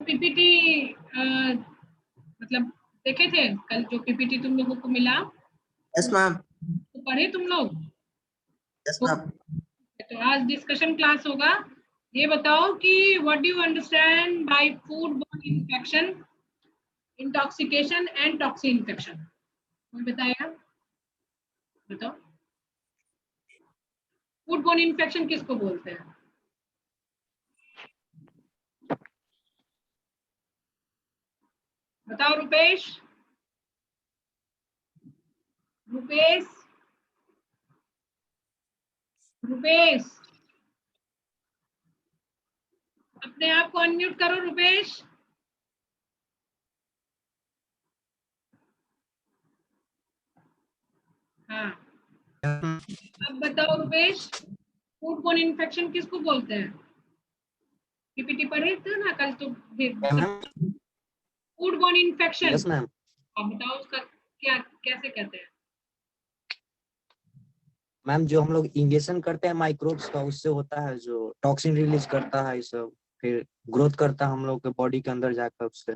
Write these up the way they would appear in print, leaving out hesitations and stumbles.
PPT मतलब देखे थे कल जो पीपीटी तुम लोगों को मिला? Yes ma'am. तो पढ़े तुम लोग? Yes ma'am. तो आज डिस्कशन क्लास होगा। ये बताओ कि what do you understand by food borne infection, intoxication and toxi infection? कोई बताएगा? बताओ, फूड बोर्न इन्फेक्शन किसको बोलते हैं? बताओ रुपेश। रुपेश, रुपेश अपने आप को अनम्यूट करो रुपेश। हाँ, अब बताओ रुपेश, फूड बोर्न इन्फेक्शन किसको बोलते हैं? पीपीटी पढ़े थे ना कल तो? Food borne infection. Yes ma'am. अब बताओ उसका क्या कैसे कहते हैं? मैम जो हम लोग इंजेक्शन करते हैं माइक्रोब्स का, उससे होता है, जो टॉक्सिन रिलीज करता है, ये सब फिर ग्रोथ करता है हम लोग के बॉडी के अंदर जाकर उससे।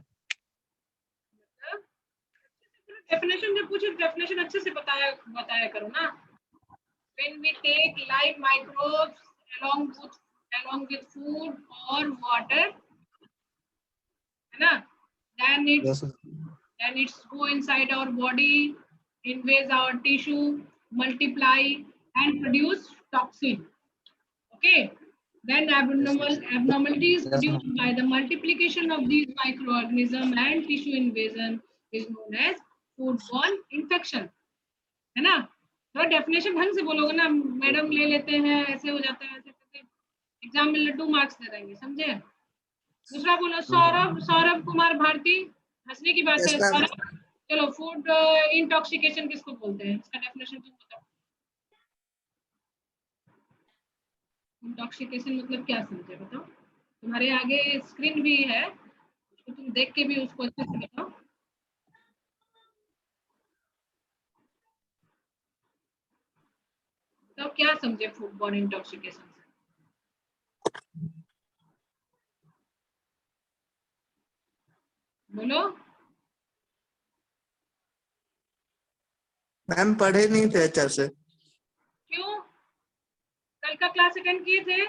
डेफिनेशन जब पूछे डेफिनेशन अच्छे से बताया करो ना। When we take live microbes along with food or water, है ना? Then it's go inside our body, invade our tissue, multiply and produce toxin. Okay. Then abnormalities produced by the multiplication of these microorganisms and tissue invasion is known as foodborne infection. है ना? तो definition ढंग से बोलोगे ना, madam ले लेते हैं, ऐसे हो जाता है, ऐसे करके एग्जाम में लड्डू मार्क्स दे देंगे, समझे? दूसरा बोलो, सौरभ कुमार भारती। हंसने की बात है सौरभ। चलो, फूड इंटॉक्सिकेशन किसको बोलते हैं? इसका डेफिनेशन तुम बताओ। इंटॉक्सिकेशन मतलब क्या समझे, बताओ। तुम्हारे आगे स्क्रीन भी है, उसको तुम देख के भी उसको अच्छे से बताओ। तो क्या समझे फूडबॉर्न इंटॉक्सिकेशन से? बोलो। मैम पढ़े नहीं थे अच्छे से। क्यों? कल का क्लास अटेंड किए थे?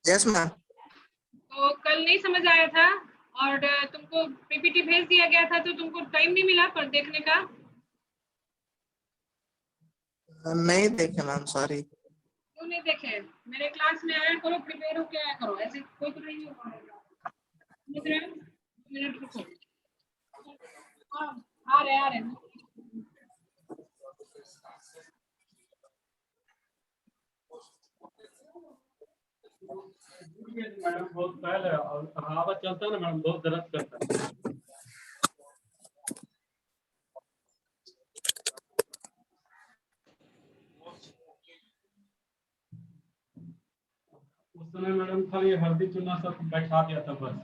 Yes ma'am. तो कल नहीं समझ आया था और तुमको पीपीटी भेज दिया गया था, तो तुमको टाइम नहीं मिला पर देखने का? नहीं देखे मैम, सॉरी। क्यों नहीं देखे? मेरे क्लास में आया करो, प्रिपेयर होके आया करो, ऐसे कोई तो नहीं होगा। मिनट रुको। हाँ, आ रहे मैडम बहुत फैल है और हवा चलता है ना मैडम, बहुत दर्द करता है। उस समय मैडम खाली हल्दी चूना सब बैठा दिया था बस।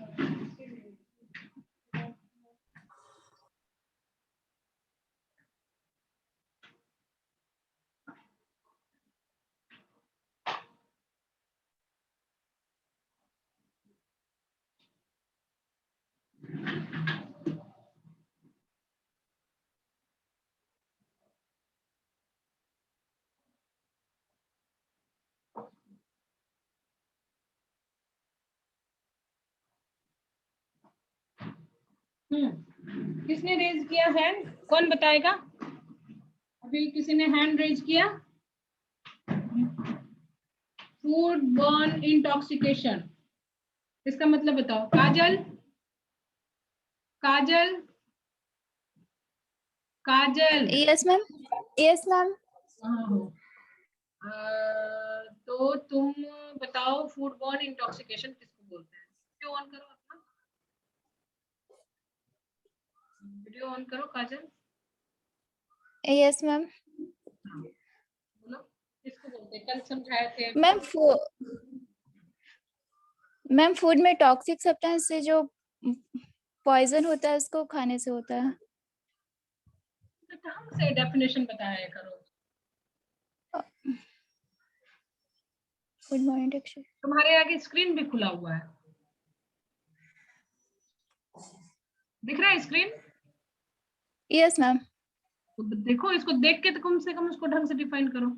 किसने रेज किया हैंड? कौन बताएगा? अभी किसी ने हैंड रेज किया? फूड बॉर्न इंटॉक्सिकेशन, इसका मतलब बताओ। Kajal, Kajal, Kajal. Yes ma'am. Yes ma'am. तो तुम बताओ, फूड बॉर्न इंटॉक्सिकेशन किसको बोलते हैं? वीडियो ऑन करो अपना, वीडियो ऑन करो काजल। Yes ma'am. बोलो किसको बोलते हैं? कल समझाए थे मैम फूड में टॉक्सिक सब्सटेंस से जो पॉइजन होता है उसको खाने से होता है। ढंग से डेफिनेशन बताया करो। Food borne infection. तुम्हारे आगे स्क्रीन भी खुला हुआ है। दिख रहा है स्क्रीन? Yes ma'am. तो देखो, इसको देख के तो कम से कम उसको ढंग से डिफाइन करो।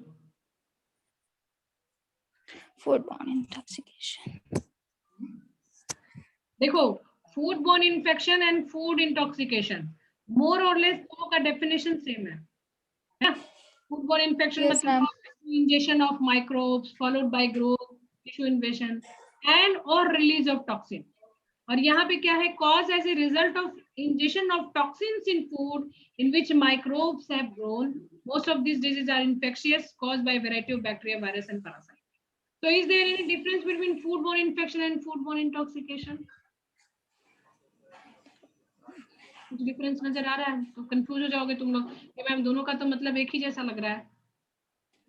फूडबॉर्न इंटॉक्सिकेशन, देखो, food borne infection and food intoxication more और लेस दोनों का डेफिनेशन सेम है ना? फूड बोर्न इन्फेक्शन Yes, मतलब ma'am. Injection of microbes followed by growth, tissue invasion and और रिलीज ऑफ टॉक्सिन। और यहाँ पे क्या है? Cause as a result of injection of toxins in food in which microbes have grown. Most of these diseases are infectious, caused by a variety of bacteria, virus and parasites. So is there any difference between foodborne infection and foodborne intoxication? कुछ difference नजर आ रहा है? तो confuse हो जाओगे तुम लोग कि मैम दोनों का तो मतलब एक ही जैसा लग रहा है।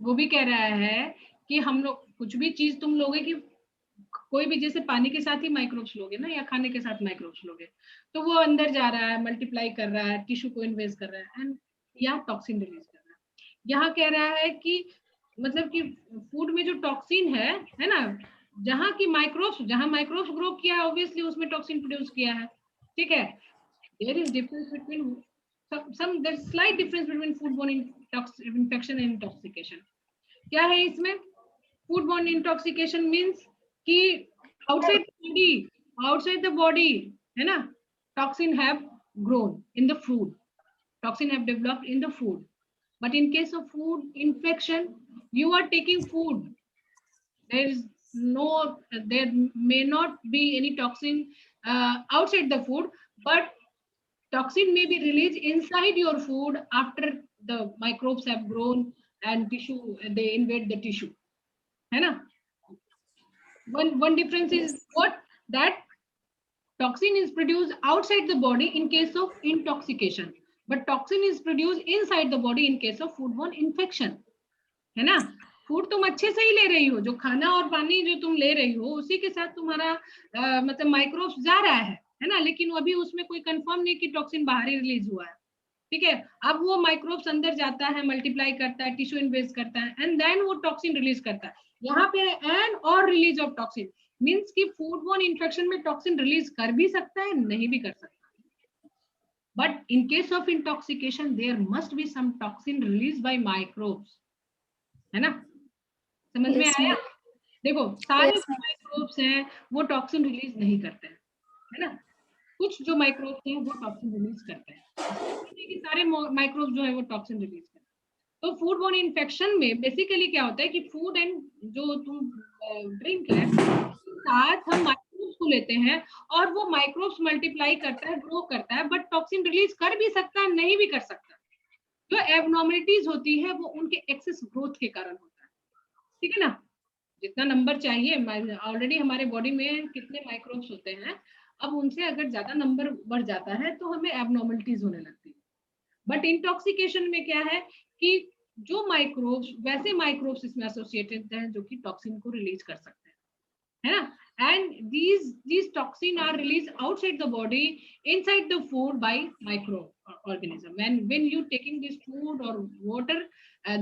वो भी कह रहा है कि हम लोग कुछ भी चीज तुम लोगे कि कोई भी, जैसे पानी के साथ ही माइक्रोब्स लोगे ना, या खाने के साथ माइक्रोब्स लोगे, तो वो अंदर जा रहा है, मल्टीप्लाई कर रहा है, टिश्यू को इन्वेज कर रहा है एंड या टॉक्सिन रिलीज कर रहा है। यहाँ कह रहा है कि मतलब कि फूड में जो टॉक्सिन है ना, जहाँ की माइक्रोब्स ग्रो किया, ऑब्वियसली उसमें टॉक्सिन प्रोड्यूस किया है। ठीक है, there is difference between there's slight difference between foodborne infection and intoxication. क्या है इसमें? foodborne intoxication means कि outside the body है ना, toxin have grown in the food, toxin have developed in the food. But in case of food infection, you are taking food, there may not be any toxin outside the food, but toxin may be released inside your food after the microbes have grown and tissue, they invade the tissue, है ना? One difference is what, that toxin is produced outside the body in case of intoxication, but toxin is produced inside the body in case of foodborne infection, है ना? Food तुम अच्छे से ही ले रही हो, जो खाना और पानी जो तुम ले रही हो उसी के साथ तुम्हारा मतलब माइक्रोब्स जा रहा है ना, लेकिन अभी उसमें कोई कंफर्म नहीं कि टॉक्सिन बाहर ही रिलीज हुआ है। ठीक है, अब वो माइक्रोब्स अंदर जाता है, मल्टीप्लाई करता है, टिश्यू इन्वेज करता है एंड देन वो टॉक्सिन रिलीज करता है। यहाँ पे एंड और रिलीज ऑफ टॉक्सिन मींस कि फूडबोर्न इन्फेक्शन में टॉक्सिन रिलीज कर भी सकता है, नहीं भी कर सकता, but in case of intoxication there must be some toxin release by microbes, है ना? समझ में Yes, आया? ma'am. देखो, सारे Yes, ma'am. माइक्रोब्स हैं वो टॉक्सिन रिलीज नहीं करते हैं, है ना? कुछ जो माइक्रोब्स हैं वो टॉक्सिन रिलीज करते हैं, कि सारे माइक्रोब्स जो है वो टॉक्सिन रिलीज करते हैं। तो फूड बोर्न इन्फेक्शन में बेसिकली क्या होता है कि फूड एंड जो तुम ड्रिंक है साथ हम माइक्रोब्स को लेते हैं और वो माइक्रोब्स मल्टीप्लाई करता है, ग्रो करता है, बट टॉक्सिन रिलीज कर भी सकता है, नहीं भी कर सकता। जो एबनॉर्मलिटीज होती है वो उनके एक्सेस ग्रोथ के कारण होता है। ठीक है ना? जितना नंबर चाहिए, ऑलरेडी हमारे बॉडी में कितने माइक्रोब्स होते हैं, अब उनसे अगर ज्यादा नंबर बढ़ जाता है तो हमें एबनॉर्मलिटीज होने लगती है। बट इंटॉक्सिकेशन में क्या है कि जो माइक्रोब्स, वैसे माइक्रोब्स इसमें एसोसिएटेड हैं जो कि टॉक्सिन को रिलीज कर सकते हैं, है ना? and these toxin are released outside the body inside the food by microorganism, and when you taking this food or water,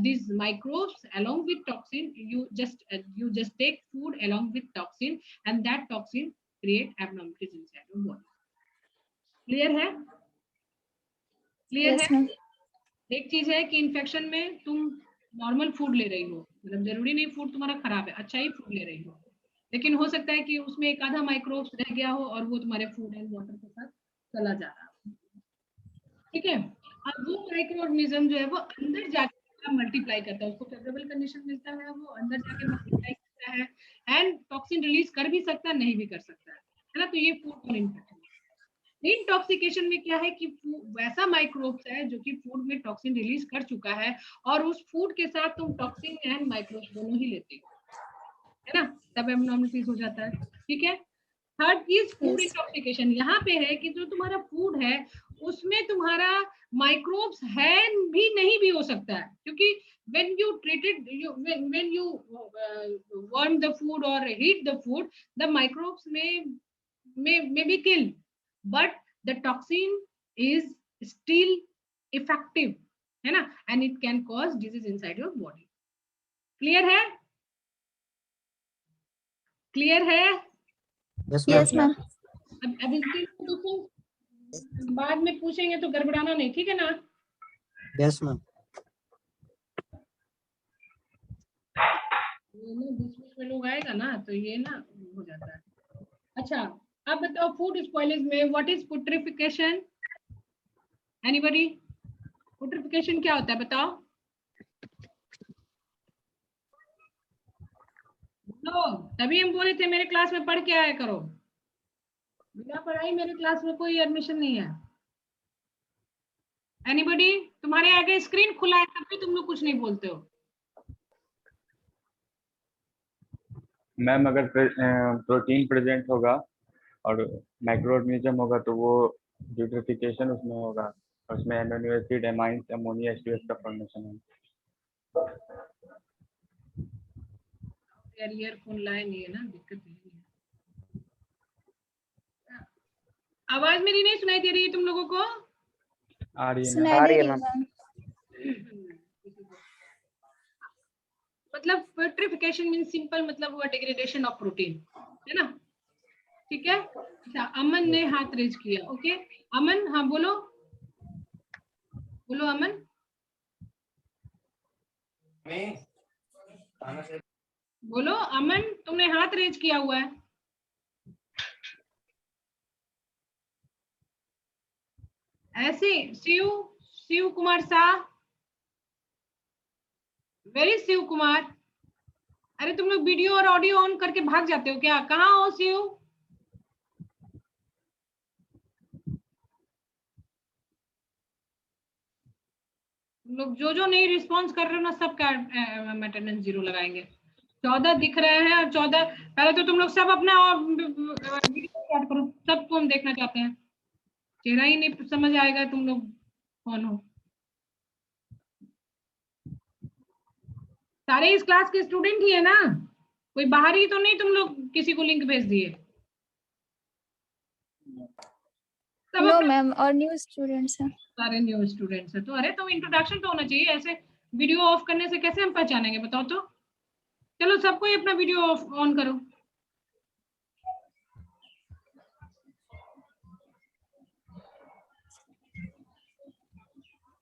these microbes along with toxin, you just take food along with toxin and that toxin create abnormalities inside your body. clear है? Yes, ma'am. एक चीज है कि infection में तुम normal food ले रही हो, मतलब जरूरी नहीं फूड तुम्हारा खराब है, अच्छा ही फूड ले रही हो, लेकिन हो सकता है कि उसमें एक आधा माइक्रोब्स रह गया हो और वो तुम्हारे फूड एंड वाटर के साथ चला जा रहा है। ठीक है, अब वो माइक्रो ऑर्गेनिज्म जो है वो अंदर जाके मल्टीप्लाई करता है, उसको फेवरेबल कंडीशन मिलता है, वो अंदर जाके मल्टीप्लाई करता है एंड टॉक्सिन रिलीज कर भी सकता है, नहीं भी कर सकता है ना? तो ये फूड और इन्फेक्शन। इंटॉक्सिकेशन में क्या है कि वैसा माइक्रोब्स है जो कि फूड में टॉक्सिन रिलीज कर चुका है और उस फूड के साथ तुम टॉक्सिन एंड माइक्रोब्स दोनों ही लेते हो, है ना? तब एब्नॉर्मलिटीज हो जाता है। ठीक है, थर्ड इज फूड इंटॉक्सिकेशन। यहाँ पे है कि जो तुम्हारा फूड है उसमें तुम्हारा माइक्रोब्स है भी, नहीं भी हो सकता है, क्योंकि when you treated when you warm the food or heat the food, the microbes may be killed, but the toxin is still effective, है ना? and it can cause disease inside your body. clear है? clear है? Yes, Yes, ma'am. ma'am. अब इसके बाद में पूछेंगे तो गड़बड़ाना नहीं, ठीक है ना? Yes ma'am. ये ना बीच बीच में लोग आएगा ना तो ये ना हो जाता है। अच्छा, अब बताओ फूड स्पॉइलेज में what is putrefaction? Anybody? Putrefaction क्या होता है बताओ? नो, तभी हम बोले थे मेरे क्लास में पढ़ के आया करो। बिना पढ़ाई मेरे क्लास में कोई एडमिशन नहीं है। एनीबॉडी? तुम्हारे आगे स्क्रीन खुला है तब भी तुम लोग कुछ नहीं बोलते हो। मैम अगर प्रोटीन प्रेजेंट होगा और माइक्रोऑर्गेनिज्म होगा तो वो यूट्रिफिकेशन उसमें होगा, उसमें amino acid, amines, ammonia, H2S का फॉर्मेशन है। यार ईयरफोन लाए नहीं है ना, दिक्कत नहीं है। आवाज मेरी नहीं सुनाई दे रही है तुम लोगों को? आ रही है मैम। सुनाई दे रही है मैम। मतलब पुट्रिफिकेशन मीन सिंपल मतलब हुआ डिग्रेडेशन ऑफ प्रोटीन, है ना? ठीक है। अच्छा, अमन ने हाथ रेज किया। ओके अमन, हाँ बोलो बोलो अमन। बोलो अमन, तुमने हाथ रेज किया हुआ है। ऐसे शिव, शिव कुमार शाह, वेरी शिव कुमार। अरे तुम लोग वीडियो और ऑडियो ऑन करके भाग जाते हो क्या? कहाँ हो शिव? तुम लोग जो जो नहीं रिस्पॉन्स कर रहे हो ना सबका अटेंडेंस 0 लगाएंगे। 14 दिख रहे हैं और 14, पहले तो तुम लोग सब अपना वीडियो स्टार्ट करो, सबको हम देखना चाहते हैं। चेहरा ही नहीं समझ आएगा तुम लोग कौन हो। सारे इस क्लास के स्टूडेंट ही है ना? कोई बाहरी तो नहीं तुम लोग किसी को लिंक भेज दिए? सब नो अपना मैम, और न्यू स्टूडेंट्स हैं। सारे न्यू स्टूडेंट्स है तो अरे तो इंट्रोडक्शन तो होना चाहिए। ऐसे वीडियो ऑफ करने से कैसे हम पहचानेंगे बताओ तो? चलो सबको ही अपना वीडियो ऑफ ऑन करो।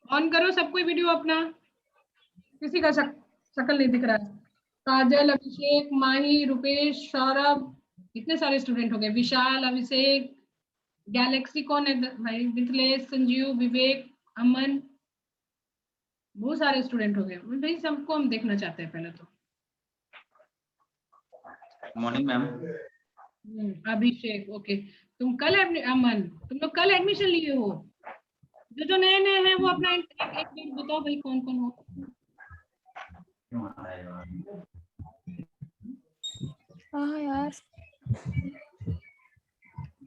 ऑन करो सबको ही वीडियो अपना। किसी का शक्ल नहीं दिख रहा है। काजल, अभिषेक, माही, रुपेश, सौरभ, इतने सारे स्टूडेंट हो गए। विशाल, अभिषेक, गैलेक्सी कौन है भाई? मिथिलेश, संजीव, विवेक, अमन, बहुत सारे स्टूडेंट हो गए भाई। सबको हम देखना चाहते हैं पहले तो। Morning ma'am. अभिषेक, ओके। तुम कल अमन, तुम लोग कल एडमिशन लिए हो? जो जो नए नए हैं वो अपना एक डेट बताओ भाई, कौन कौन हो? हाँ यार।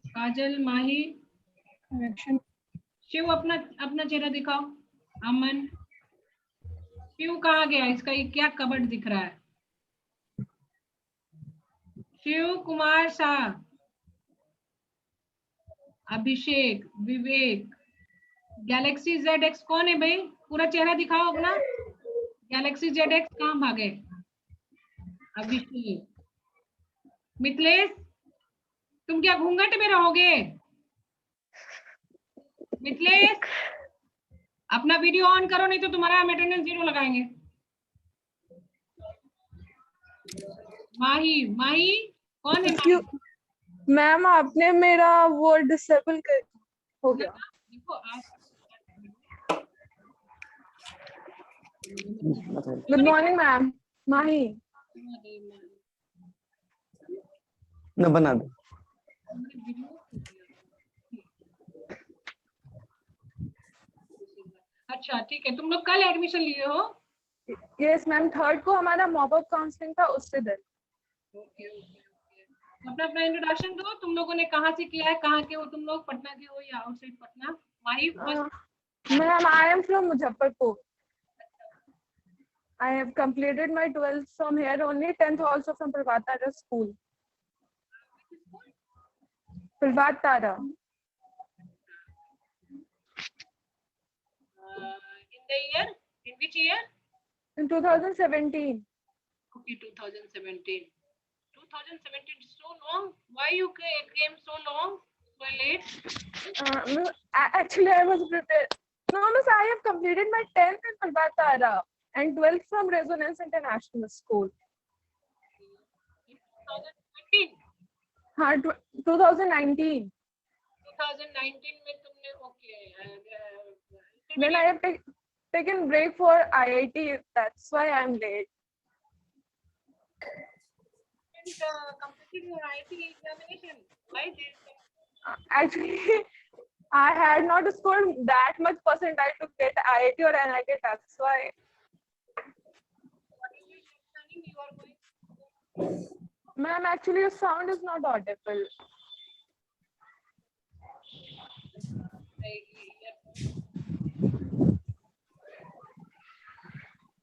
काजल, माही, शिव, अपना अपना चेहरा दिखाओ। अमन, शिव कहाँ गया? इसका ये क्या कबर्ड दिख रहा है? शिव कुमार शाह, अभिषेक, विवेक, गैलेक्सी ZX कौन है भाई? पूरा चेहरा दिखाओ अपना। गैलेक्सी ZX कहाँ भागे? अभिषेक, मिथिलेश, तुम क्या घूंघट में रहोगे? मिथिलेश, अपना वीडियो ऑन करो नहीं तो तुम्हारा हम अटेंडेंस 0 लगाएंगे। माही, माही कौन है? माही मैम आपने मेरा वो डिसेबल कर हो गया। देखो आज गुड मॉर्निंग मैम। माही न बना दो। अच्छा ठीक है, तुम लोग कल एडमिशन लिए हो? यस मैम, 3rd को हमारा मॉपअप काउंसलिंग था उससे दिन। ओके अपना अपना इंट्रोडक्शन दो। तुम लोगों ने कहाँ से किया है? कहाँ के हो तुम लोग? पटना के हो या outside Patna? Mahi ma'am I am from Muzaffarpur. I have completed my 12th from here only, 10th also from Prabhat Tara school. Prabhat Tara. in the year, in which year? In 2017. Okay, 2017. 2017 is so long. Why you came so long? were late? Actually, I was prepared. No, miss, I have completed my 10th in Malbatara and 12th from Resonance International School. 2019. हाँ 2019. 2019 में तुमने okay Then I have taken break for IIT. That's why I'm late. completed your IIT examination. Why this? Actually, I had not scored that much percentile to get IIT or NIT. That's why. What is your understanding you are going? Ma'am, actually, your sound is not audible.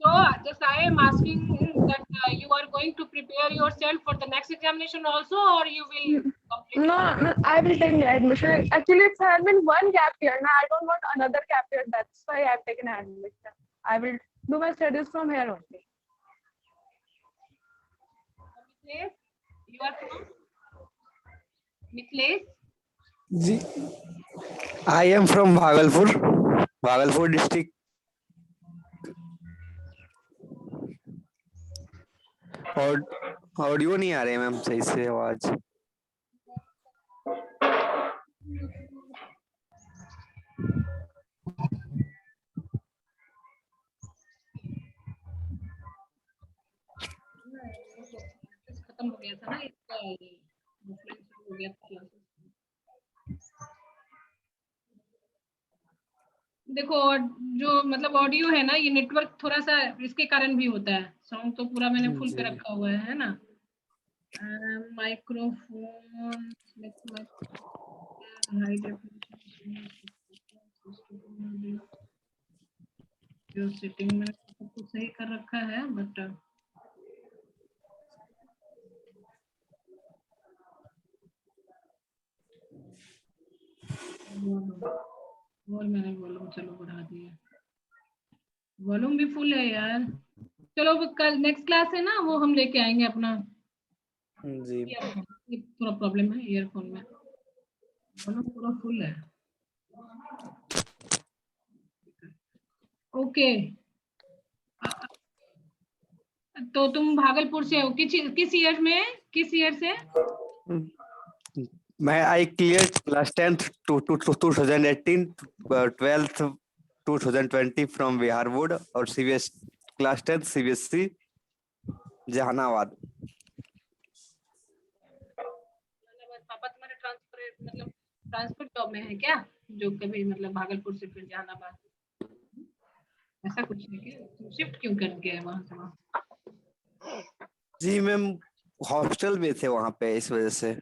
So just I am asking that you are going to prepare yourself for the next examination also, or you will complete? No, I will take admission. Actually, it has been one gap year. Now I don't want another gap year. That's why I've taken admission. I will do my studies from here only. Mithilesh, you are from? Mithilesh? जी I am from Bhagalpur district. और audio नहीं आ रही ma'am सही से आवाज। खत्म हो गया था ना इसका हो गया था। देखो जो मतलब ऑडियो है ना, ये नेटवर्क थोड़ा सा इसके कारण भी होता है। साउंड तो पूरा मैंने फुल पे रखा हुआ है ना। माइक्रोफोन जो सेटिंग में सब कुछ सही कर रखा है, बट और मैंने वॉल्यूम चलो बढ़ा दिया, वॉल्यूम भी फुल है यार। चलो कल नेक्स्ट क्लास है ना, वो हम लेके आएंगे अपना जी। थोड़ा प्रॉब्लम है ईयरफोन में, वॉल्यूम पूरा फुल है। ओके तो तुम भागलपुर से हो, किस ईयर में, किस ईयर से? मैं I clear class 10th 2018, 12th 2020 from Bihar board और CBSE class 10th CBSE Jehanabad. पापा तुम्हारे ट्रांसफर जॉब में है क्या, जो कभी मतलब भागलपुर से फिर जहानाबाद, ऐसा कुछ नहीं क्या? तुम शिफ्ट क्यों कर गए वहां से वहां? जी मैम हॉस्टल में थे वहां पे, इस वजह से।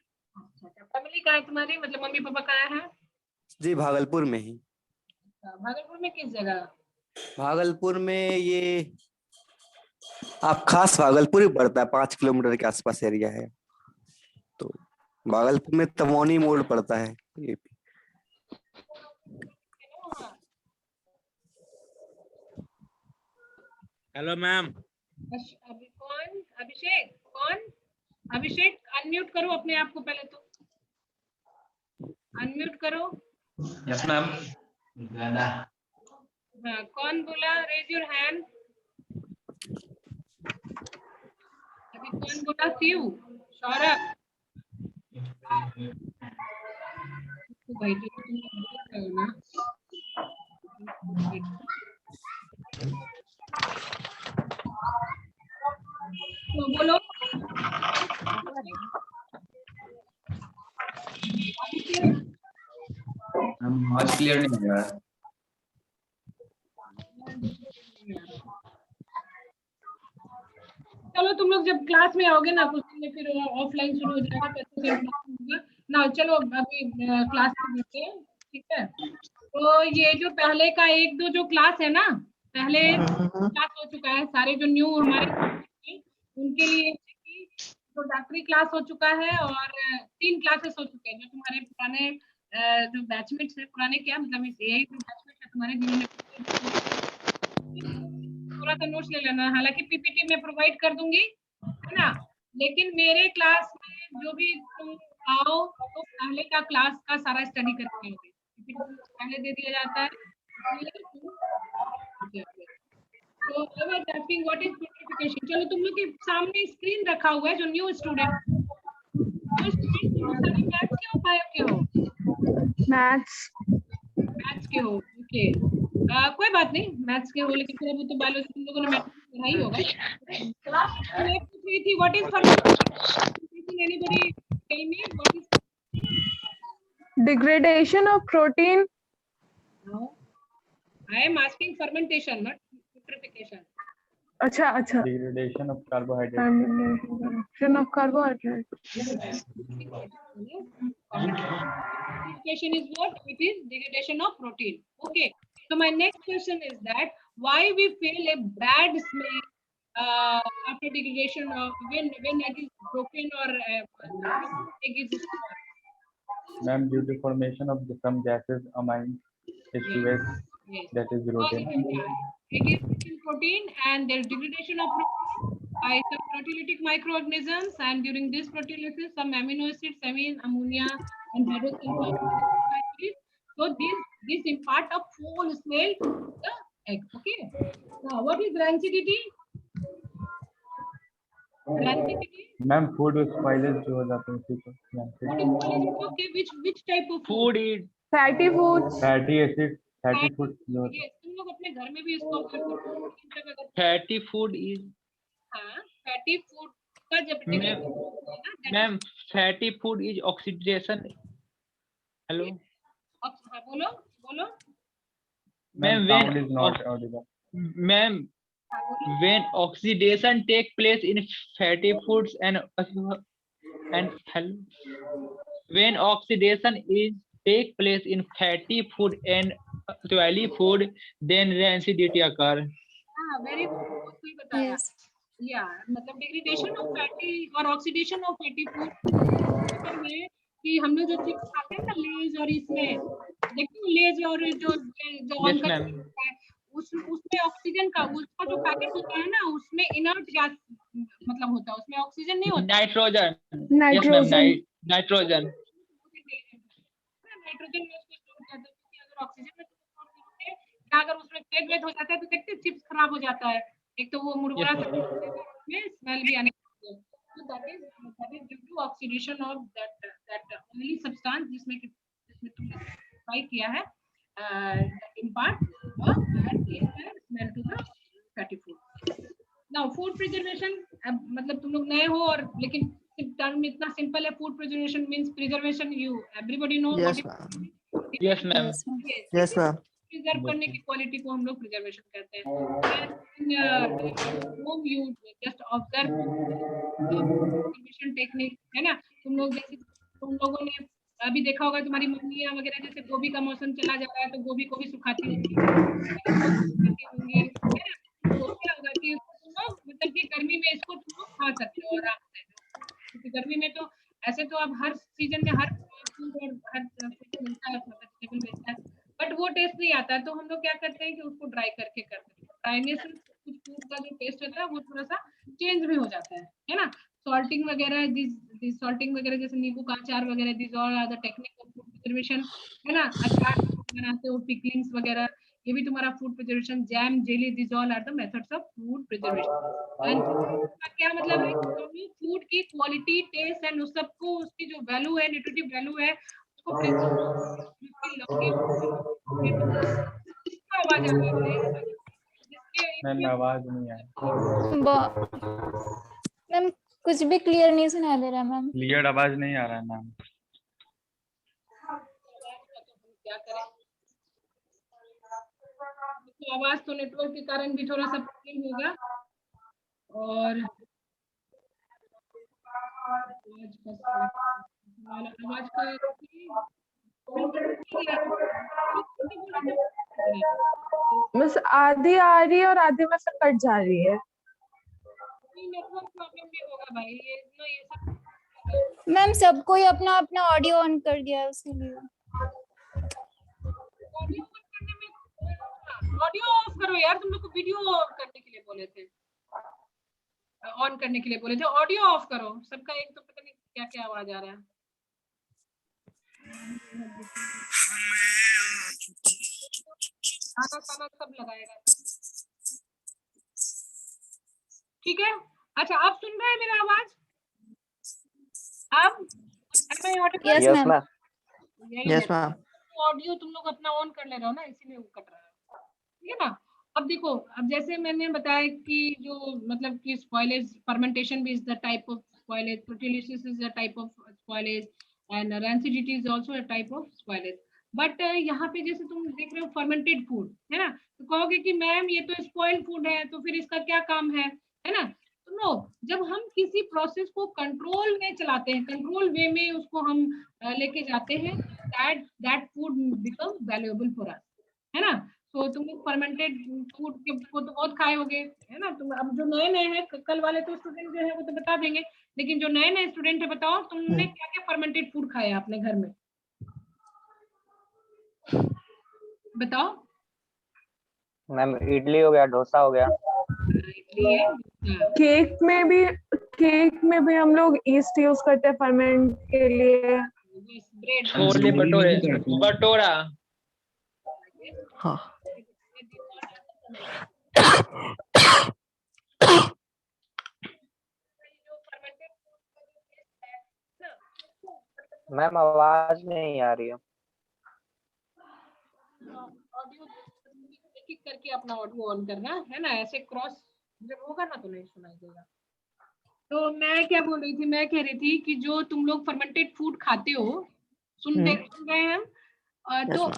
फैमिली कहाँ है तुम्हारी, मतलब मम्मी पापा कहाँ है? जी भागलपुर में ही। भागलपुर में किस जगह? भागलपुर में ये आप खास भागलपुर ही पड़ता है, 5 किलोमीटर के आसपास एरिया है। तो भागलपुर में तमोनी मोड़ पड़ता है ये। Hello ma'am. अभी कौन? अभिषेक? कौन? अभिषेक अनम्यूट करो अपने आप को, पहले तो अनम्यूट करो। Yes ma'am. हाँ, कौन बोला? Raise your hand. अभी कौन बोला? शिव, सौरभ। भाई तो ना तो बोलो। आवाज क्लियर नहीं हो रहा है। चलो तुम लोग जब क्लास में आओगे ना कुछ दिन में, फिर ऑफलाइन शुरू हो जाएगा ना। चलो अभी क्लास में देखते हैं, ठीक है? तो ये जो पहले का 1-2 जो क्लास है ना, पहले क्लास हो चुका है, सारे जो न्यू हमारे उनके लिए इंट्रोडक्टरी क्लास हो चुका है, और 3 क्लासेस हो चुके हैं। जो तुम्हारे पुराने जो बैचमेट्स है, पुराने क्या मतलब यही बैचमेट है तुम्हारे, जिन्होंने थोड़ा सा नोट्स ले लेना। हालांकि पीपीटी में प्रोवाइड कर दूंगी, है ना, लेकिन मेरे क्लास में जो भी तुम आओ तो पहले का क्लास का सारा स्टडी करके आओगे, पहले दे दिया जाता है। तो I was asking what is purification. चलो तुम लोग के सामने स्क्रीन रखा हुआ है, जो न्यू स्टूडेंट सभी मैथ्स के हो, बायो के हो? मैथ्स के हो, ओके। कोई बात नहीं, मैथ्स के हो, लेकिन फिर अभी तो बायोलॉजी तुम लोगों ने मैथ्स पढ़ा ही होगा। तो मैं पूछ रही थी what is fermentation, anybody tell me what is? Degradation of protein. No, I am asking fermentation, not putrefaction. अच्छा अच्छा. Degradation of carbohydrates. Fermentation of carbohydrates. Putrefaction is what? It is degradation of protein. Okay. So my next question is that why we feel a bad smell after degradation of when egg is broken or egg is destroyed? Ma'am, due to formation of some gases, amines, H2S, Yes. that is protein. Egg is rich in protein, and there is degradation of protein by some proteolytic microorganisms, and during this proteolysis, some amino acids, amine, ammonia, and hydrosulfide. So this impart a foul smell to the egg. Okay. Now, what is rancidity? Rancidity. Ma'am, food spoilage जो हो जाते हैं उसी को What is spoilage? Okay. Which type of Food is Fatty foods. fatty acid, fatty food जो होते हैं। Yes, तुम लोग अपने घर में भी इसको अगर fatty food is हाँ, fatty food का जब ma'am fatty food is oxidation. Hello हाँ, बोलो ma'am Sound is not audible. ma'am when oxidation take place in fatty foods and hello when oxidation is take place in fatty food and oily food then rancidity occur. हाँ, very सही बताया। Yes. या मतलब degradation of fatty और oxidation of fatty food में कि हम लोग जो चिप्स खाते हैं ना, लेज और इसमें देखो लेज और जो Yes, का ma'am. चिप्स है, उसमें ऑक्सीजन का उसका जो पैकेट होता है ना, उसमें इनर्ट गैस मतलब होता है, उसमें ऑक्सीजन नहीं होता। Nitrogen. Yes ma'am. Nitrogen. Nitrogen में उसको स्टोर करते हैं, क्योंकि अगर ऑक्सीजन में स्टोर करोगे क्या अगर उसमें पेट वेट हो जाता है तो देखते चिप्स खराब हो जाता है, एक तो वो मुरमुरा सा में स्मेल भी आने लगती है। So that is due to oxidation of that oily substance जिसमें तुमने ट्राई किया है impart a bad taste and smell to the fatty food. Now food preservation, मतलब तुम लोग नए हो और लेकिन टर्म इतना सिंपल है, food preservation means preservation, you everybody know Yes, Yes ma'am. Yes, ma'am. Preserve करने की क्वालिटी को हम लोग प्रिजर्वेशन कहते हैं। Home you just observe preservation technique है ना, तुम लोग जैसे तुम लोगों ने अभी देखा होगा तुम्हारी मम्मियाँ वगैरह जैसे गोभी का मौसम चला जा रहा है तो गोभी को भी सुखाती होंगी, है ना। तो क्या होगा कि तुम लोग मतलब कि गर्मी में इसको तुम लोग खा सकते हो आराम से, क्योंकि गर्मी में तो ऐसे तो अब हर सीजन में हर फूड और हर फ्रूट मिलता है, वेजिटेबल मिलता है, बट वो टेस्ट नहीं आता है। तो हम लोग क्या करते हैं कि उसको ड्राई करके करते हैं। ड्राइनेस से कुछ फूड का जो टेस्ट होता है वो थोड़ा सा चेंज भी हो जाता है ना। सॉल्टिंग वगैरह दिस सॉल्टिंग वगैरह जैसे नींबू का अचार वगैरह, this all are the technique of food preservation, है ना। अचार बनाते हो, पिकलिंग्स वगैरह, ये भी तुम्हारा food preservation. Jam, jelly, this all are the methods of food preservation. And क्या मतलब है, फूड की क्वालिटी, टेस्ट एंड उस सबको उसकी जो वैल्यू है, न्यूट्रिटिव वैल्यू है उसको आवाज आ रही है, मैम आवाज नहीं आ रही। मैम कुछ भी क्लियर नहीं सुना दे रहा मैम। क्लियर आवाज नहीं आ रहा है मैम। क्या करें, तो आवाज तो नेटवर्क के कारण भी थोड़ा सा प्रॉब्लम होगा। और आवाज का बस आधी आ रही है और आधी में से कट जा रही है। नेटवर्क प्रॉब्लम भी होगा भाई, ये सब। मैम सबको ही अपना अपना ऑडियो ऑन कर दिया है इसीलिए। ऑडियो ऑफ करो यार, तुम लोग को वीडियो ऑन करने के लिए बोले थे, ऑन करने के लिए बोले थे, ऑडियो ऑफ करो सबका। एक तो पता नहीं क्या क्या आवाज आ रहा है। खाना खाना सब लगाएगा। ठीक है, अच्छा आप सुन रहे हैं मेरा आवाज? अब am I audible? Yes yes ma'am. Ma'am. यही यस है, मैम। ऑडियो तुम लोग अपना ऑन कर ले रहे हो ना, इसीलिए वो कट रहा है। ठीक है ना? अब देखो, अब जैसे मैंने बताया कि जो मतलब कि स्पॉइलेज फर्मेंटेशन भी is the type of spoilage, proteolysis is the type of spoilage and rancidity is also a type of spoilage. But यहाँ पे जैसे तुम देख रहे हो फर्मेंटेड फूड है ना, तो कहोगे कि मैम ये तो स्पॉइल्ड फूड है, तो फिर इसका क्या काम है ना? तो नो, जब हम किसी प्रोसेस को कंट्रोल में चलाते हैं, कंट्रोल वे में उसको हम लेके जाते हैं, that food become valuable for us, है ना? तो तुम लोग फर्मेंटेड फूड को तो बहुत खाए होगे, है ना? तुम अब जो नए नए हैं, कल वाले तो स्टूडेंट जो है वो तो बता देंगे, लेकिन जो नए नए स्टूडेंट है, बताओ तुमने क्या क्या फर्मेंटेड फूड खाया अपने घर में? बताओ। मैम इडली हो गया, डोसा हो गया। इडली है, केक में भी हम लोग ईस्ट यूज करते हैं फर्मेंट के लिए। ब्रेड, छोले भटूरे, भटूरा। हाँ। मैम आवाज नहीं आ रही है। ऑडियो एक एक करके अपना ऑडियो ऑन करना है ना, ऐसे क्रॉस जब होगा ना तो नहीं सुनाई देगा। तो मैं क्या बोल रही थी, मैं कह रही थी कि जो तुम लोग फर्मेंटेड फूड खाते हो, सुन रहे हैं हम, तो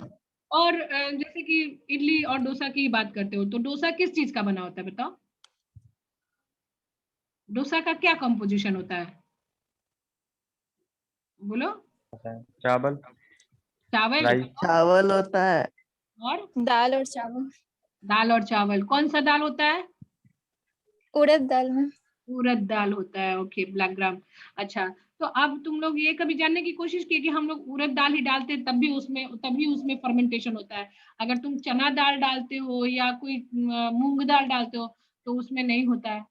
और जैसे कि इडली और डोसा की बात करते हो, तो डोसा किस चीज का बना होता है बताओ? डोसा का क्या कंपोजिशन होता है, बोलो? चावल, चावल, राइस। चावल होता है और दाल और चावल। दाल और चावल, कौन सा दाल होता है? उड़द दाल में। उड़द दाल होता है, ओके, ब्लैक ग्राम। अच्छा, तो अब तुम लोग ये कभी जानने की कोशिश की कि हम लोग उड़द दाल ही डालते तब भी उसमें फर्मेंटेशन होता है? अगर तुम चना दाल डालते हो या कोई मूंग दाल डालते हो तो उसमें नहीं होता है,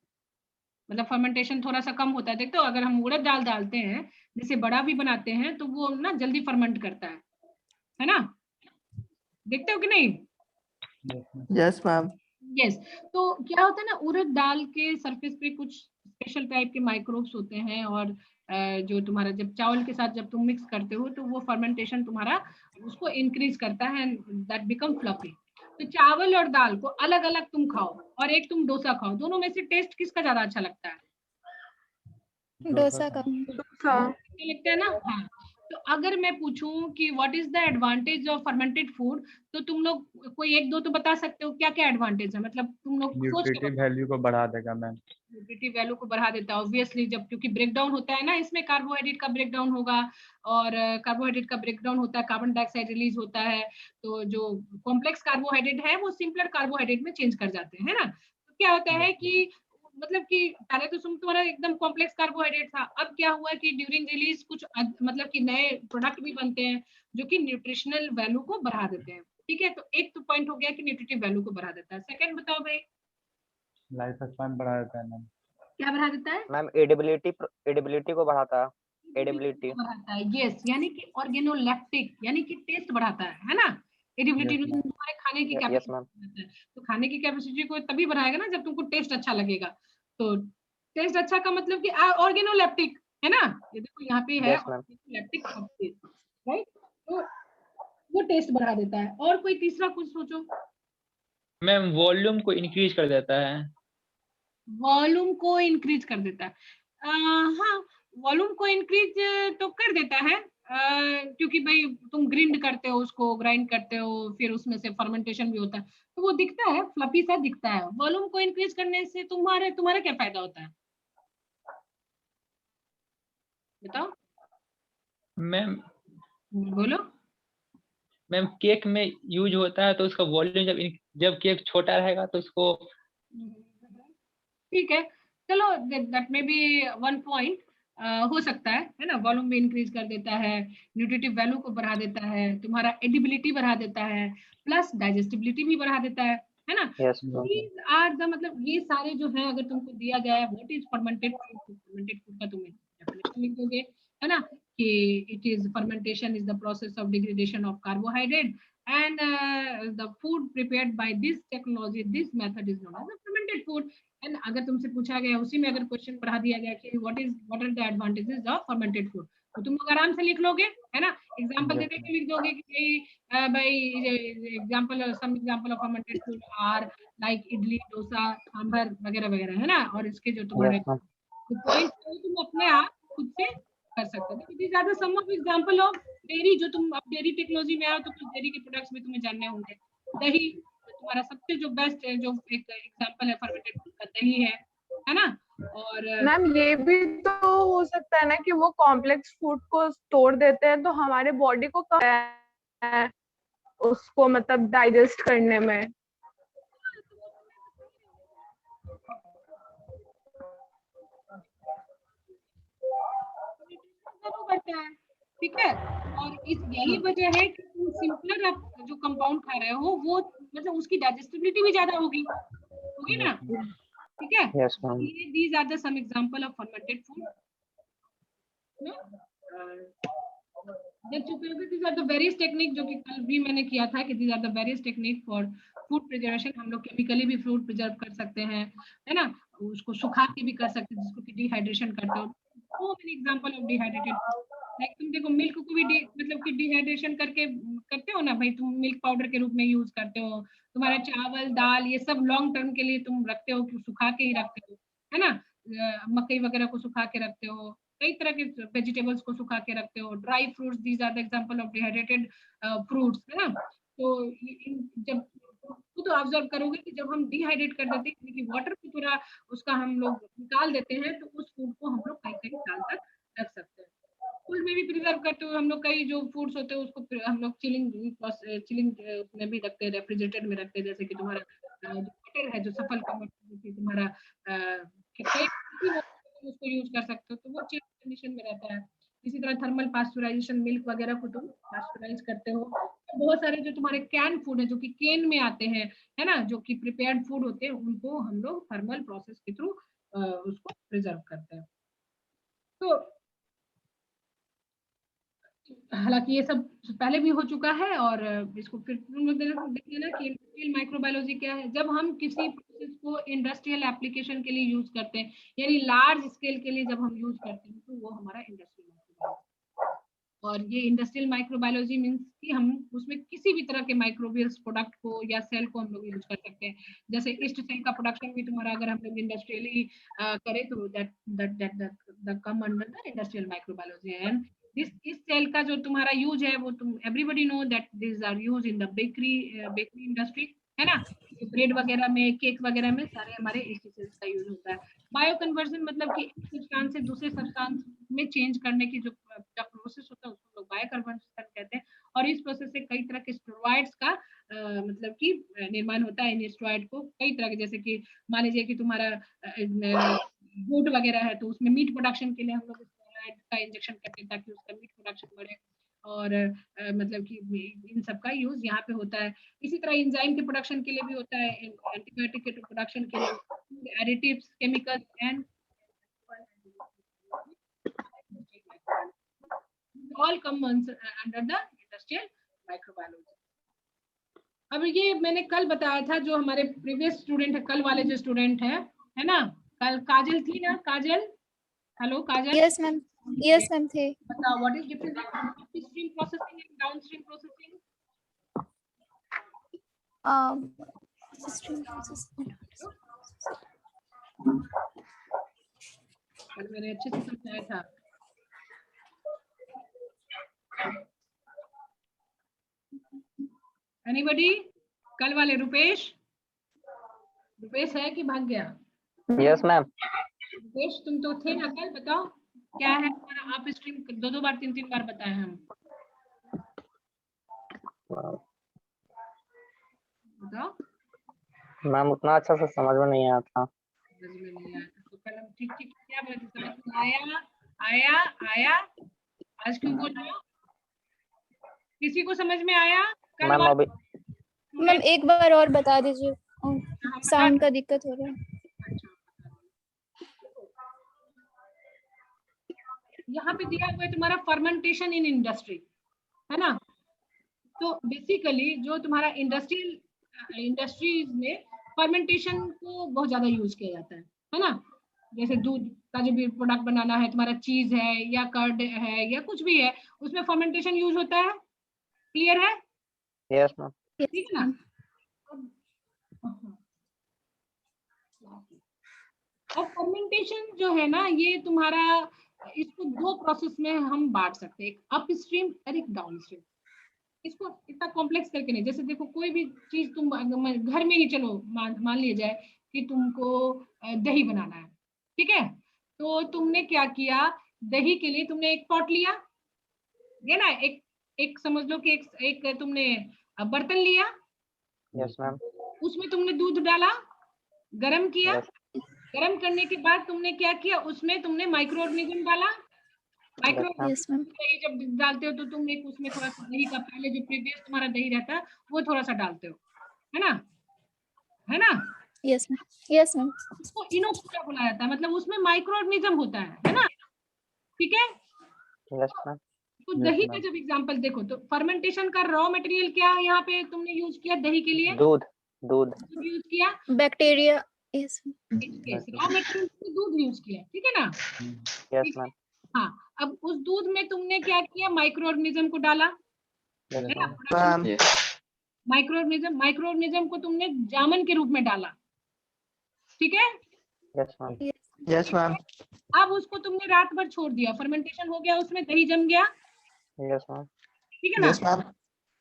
मतलब फर्मेंटेशन थोड़ा सा कम होता है। देखते हो, अगर हम उड़द दाल डालते हैं, जैसे बड़ा भी बनाते हैं, तो वो ना जल्दी फर्मेंट करता है ना? देखते हो कि नहीं? Yes ma'am. यस। तो क्या होता है ना, उड़द दाल के सरफेस पे कुछ स्पेशल टाइप के माइक्रोब्स होते हैं, और जो तुम्हारा जब चावल के साथ जब तुम मिक्स करते हो तो वो फर्मेंटेशन तुम्हारा उसको इंक्रीज करता है, दैट बिकम फ्लफी। तो चावल और दाल को अलग अलग तुम खाओ और एक तुम डोसा खाओ, दोनों में से टेस्ट किसका ज्यादा अच्छा लगता है? डोसा का। लगता है ना? हाँ। तो अगर मैं पूछूं कि what is the advantage of fermented food, तो तुम लोग कोई एक दो तो बता सकते हो क्या क्या एडवांटेज है, मतलब तुम लोग सोच के न्यूट्रिटिव वैल्यू को बढ़ा देगा मैम। न्यूट्रिटिव वैल्यू को बढ़ा देता है ऑब्वियसली, जब क्योंकि ब्रेक डाउन होता है ना, इसमें कार्बोहाइड्रेट का ब्रेक डाउन होगा, और कार्बोहाइड्रेट का ब्रेक डाउन होता है, कार्बन डाइऑक्साइड रिलीज होता है, तो जो कॉम्प्लेक्स कार्बोहाइड्रेट है वो सिंपलर कार्बोहाइड्रेट में चेंज कर जाते हैं, है ना? तो क्या होता है कि मतलब कि पहले तो तुम्हारा एकदम कॉम्प्लेक्स कार्बोहाइड्रेट था, अब क्या हुआ कि ड्यूरिंग रिलीज कुछ मतलब कि नए प्रोडक्ट भी बनते हैं जो कि न्यूट्रिशनल वैल्यू को बढ़ा देते हैं। ठीक है, तो एक तो पॉइंट हो गया कि न्यूट्रिटिव वैल्यू को बढ़ा देता है। सेकंड बताओ भाई, लाइफ स्पैन बढ़ा देता है मैम। क्या बढ़ा देता है? मैम एडिबिलिटी को बढ़ाता है। एडिबिलिटी बढ़ाता है, यस, यानी कि ऑर्गेनोलेप्टिक, यानी कि टेस्ट बढ़ाता है ना? एडिबिलिटी Yes, ma'am. तुम्हारे खाने की यस कैपेसिटी मैम। बढ़ाता है, तो खाने की कैपेसिटी को तभी बढ़ाएगा ना जब तुमको टेस्ट अच्छा लगेगा। तो टेस्ट अच्छा का मतलब कि ऑर्गेनोलेप्टिक, है ना? ये देखो यहाँ पे है yes ma'am. Organoleptic substance, right? तो वो टेस्ट बढ़ा देता है। और कोई तीसरा कुछ सोचो। मैम वॉल्यूम को इंक्रीज कर देता है। वॉल्यूम को इंक्रीज कर देता है, हाँ, वॉल्यूम को इंक्रीज तो कर देता है, क्योंकि भाई तुम ग्रिंड करते हो, उसको ग्राइंड करते हो, फिर उसमें से फर्मेंटेशन भी होता है, तो वो दिखता है, फ्लफी सा दिखता है। वॉल्यूम को इंक्रीज करने से तुम्हारा क्या फायदा होता है बताओ? मैम बोलो। मैम केक में यूज होता है तो उसका वॉल्यूम जब केक छोटा रहेगा तो उसको। ठीक है, चलो, दैट में बी वन पॉइंट हो सकता है ना? वॉल्यूम भी इंक्रीज कर देता है, न्यूट्रिटिव वैल्यू को बढ़ा देता है, तुम्हारा एडिबिलिटी बढ़ा देता है, प्लस डाइजेस्टिबिलिटी भी बढ़ा देता है ना? यस These are the, मतलब ये सारे जो है, अगर तुमको दिया जाए what is fermented food, fermented food का तुम्हें डेफिनेशन लिख दोगे, है ना? कि it is fermentation is the process of degradation of carbohydrate and the food prepared by this technology, this method is known as a fermented food. And अगर तुमसे पूछा गया उसी में अगर क्वेश्चन पढ़ा दिया गया कि what are the advantages of fermented food, तो तुम लोग आराम से लिख लोगे, है ना, एग्जांपल दे के लिख दोगे कि भाई example some example of fermented food are like idli, dosa, sambar वगैरह वगैरह, है ना, और इसके जो तुम्हारे Yes, ma'am. पॉइंट्स तुम अपने आप खुद से कर सकते हो। These are the some of example of dairy, जो तुम अब डेयरी टेक्नोलॉजी में आओ तो कुछ डेयरी के प्रोडक्ट्स भी तुम्हें जानने होंगे। दही तुम्हारा सबसे जो बेस्ट है, जो एक एग्जांपल है फर्मेंटेड फूड का, दही है ना। और मैम ये भी तो हो सकता है ना कि वो कॉम्प्लेक्स फूड को स्टोर देते हैं तो हमारे बॉडी को कम उसको मतलब डाइजेस्ट करने में। करता है, ठीक है। और इस यही वजह है कि तुम सिंपलर जो कंपाउंड खा रहे हो वो मतलब उसकी डाइजेस्टिबिलिटी भी ज्यादा होगी ना, ठीक है। Yes, ma'am. These are the some example of fermented food. देख चुके हो कि these are the various technique, जो कि कल भी मैंने किया था कि these are the various technique for food preservation। हम लोग केमिकली भी फूड प्रिजर्व कर सकते हैं, है ना, उसको सुखा के भी कर सकते हैं, जिसको कि डिहाइड्रेशन करते हो। So many example of dehydrated food. Like तुम देखो मिल्क को भी मतलब कि डिहाइड्रेशन करके करते हो ना भाई, तुम मिल्क पाउडर के रूप में यूज करते हो। तुम्हारा चावल, दाल, ये सब लॉन्ग टर्म के लिए तुम रखते हो, कि सुखा के ही रखते हो, है ना। मकई वगैरह को सुखा के रखते हो, कई तरह के वेजिटेबल्स को सुखा के रखते हो, dry fruits, these are the example of dehydrated fruits, है ना। तो जब तो ऑब्जर्व करोगे कि जब हम डिहाइड्रेट कर देते हैं, क्योंकि वाटर को पूरा उसका हम लोग निकाल देते हैं, तो उस फूड को हम लोग कई साल तक रख सकते हैं। फूड में भी प्रिजर्व करते हुए हम लोग कई जो फूड्स होते हैं उसको हम लोग चिलिंग में भी रखते हैं, रेफ्रिजरेटर में रखते हैं। जैसे कि तुम्हारा मटर है, जो सफल का मटर तुम्हारा उसको यूज कर सकते हो, तो वो चिल कंडीशन में रहता है। इसी तरह थर्मल पास्चुराइजेशन, मिल्क वगैरह को तुम पास्चुराइज करते हो। तो बहुत सारे जो तुम्हारे कैन फूड है, जो कि केन में आते हैं, है ना, जो कि प्रिपेयर्ड फूड होते हैं, उनको हम लोग थर्मल प्रोसेस के थ्रू उसको प्रिजर्व करते हैं। तो हालांकि ये सब पहले भी हो चुका है, और इसको फिर देखिए ना कि इंडस्ट्रियल माइक्रोबायोलॉजी क्या है। जब हम किसी प्रोसेस को इंडस्ट्रियल एप्लीकेशन के लिए यूज करते हैं, यानी लार्ज स्केल के लिए जब हम यूज करते हैं, तो वो हमारा इंडस्ट्रियल माइक्रोबायोलॉजी। और ये इंडस्ट्रियल माइक्रोबायोलॉजी मींस कि हम उसमें किसी भी तरह के माइक्रोबियल्स प्रोडक्ट को या सेल को हम लोग यूज कर सकते हैं। जैसे ईस्ट सेल का प्रोडक्शन भी तुम्हारा अगर हम लोग इंडस्ट्रियली करें, तो that come under the industrial microbiology. And इस सेल का जो तुम्हारा यूज है, वो तुम everybody know that this are use in the bakery industry, है ना। ब्रेड वगैरह में, केक वगैरह में सारे हमारे इसी सेल्स का यूज होता है। बायो कन्वर्जन मतलब कि एक सब्सटेंस से दूसरे सब्सटेंस में चेंज करने की जो प्रोसेस होता है, उसको लोग बायो कन्वर्जन कहते हैं। और इस प्रोसेस से कई तरह के स्टेरॉइड्स का मतलब कि निर्माण होता है। इन स्टेरॉइड को कई तरह के, जैसे कि मान लीजिए कि तुम्हारा गुड वगैरह है, तो उसमें मीट प्रोडक्शन के लिए हम लोग का इंजेक्शन करते हैं ताकि उसका मीट प्रोडक्शन बढ़े। और मतलब कि इन सब का यूज यहाँ पे होता है। इसी तरह एंजाइम के प्रोडक्शन के लिए भी होता है, एंटीबायोटिक के प्रोडक्शन के लिए, additives, chemicals and all come under the industrial microbiology. अब ये मैंने कल बताया था, जो हमारे प्रीवियस स्टूडेंट है, कल वाले जो स्टूडेंट है ना, कल काजल थी ना, काजल, हेलो काजल। यस मैम, यस मैम थे। बताओ what is difference between upstream processing and downstream processing? Upstream processing, कल मैंने अच्छे से समझाया था। एनीबॉडी? कल वाले रुपेश है कि भाग गया? Yes ma'am. रुपेश तुम तो थे ना कल, बताओ क्या है हमारा अपस्ट्रीम? दो बार तीन बार बताए हम, बताओ। मैम उतना अच्छा से समझ में नहीं आया था। समझ में नहीं आया तो कल हम ठीक क्या बोले थे? समझ में आया आज क्यों बोल रहे हो? किसी को समझ में आया? कल मैम अभी मैम एक बार और बता दीजिए, साउंड का दिक्कत हो रहा है। यहाँ पे दिया हुआ है तुम्हारा फर्मेंटेशन इन इंडस्ट्री, है ना। तो बेसिकली जो तुम्हारा इंडस्ट्रीज में फर्मेंटेशन को बहुत ज्यादा यूज किया जाता है ना। जैसे दूध का जो भी प्रोडक्ट बनाना है, तुम्हारा चीज है या कर्ड है या कुछ भी है, उसमें फर्मेंटेशन यूज होता है। क्लियर है? Yes ma'am. ठीक है ना। और फर्मेंटेशन जो है ना, ये तुम्हारा, इसको दो प्रोसेस में हम बांट सकते हैं, एक अप स्ट्रीम और एक डाउन स्ट्रीम। इसको इतना कॉम्प्लेक्स करके नहीं, जैसे देखो कोई भी चीज तुम घर में ही, चलो मान लिया जाए कि तुमको दही बनाना है, ठीक है। तो तुमने क्या किया, दही के लिए तुमने एक पॉट लिया, ये ना, एक समझ लो कि एक तुमने बर्तन लिया। Yes ma'am. उसमें तुमने दूध डाला, गरम किया। गरम करने के बाद तुमने क्या किया, उसमें तुमने माइक्रो ऑर्गेनिज्म डाला। माइक्रो दही जब डालते हो तो तुम एक उसमें थोड़ा सा दही का, पहले जो प्रीवियस तुम्हारा दही रहता है वो थोड़ा सा डालते हो, है ना, है ना। Yes ma'am. Yes ma'am. उसको इनोकुलम बोला जाता है, मतलब उसमें माइक्रो ऑर्गेनिज्म होता है ना, ठीक है। Yes ma'am. तो दही का जब एग्जांपल देखो, तो फर्मेंटेशन का रॉ मटेरियल क्या है यहाँ पे तुमने यूज किया दही के लिए? दूध। दूध यूज किया, बैक्टीरिया। यस रॉ मटेरियल दूध यूज किया, ठीक है ना। Yes ma'am. हाँ, अब उस दूध में तुमने क्या किया, माइक्रो ऑर्गेनिज्म को डाला, है ना। माइक्रो ऑर्गेनिज्म को तुमने जामन के रूप में डाला, ठीक है। Yes ma'am. Yes ma'am. अब उसको तुमने रात भर छोड़ दिया, फर्मेंटेशन हो गया, उसमें दही जम गया, यस मैम। ठीक है ना। Yes ma'am.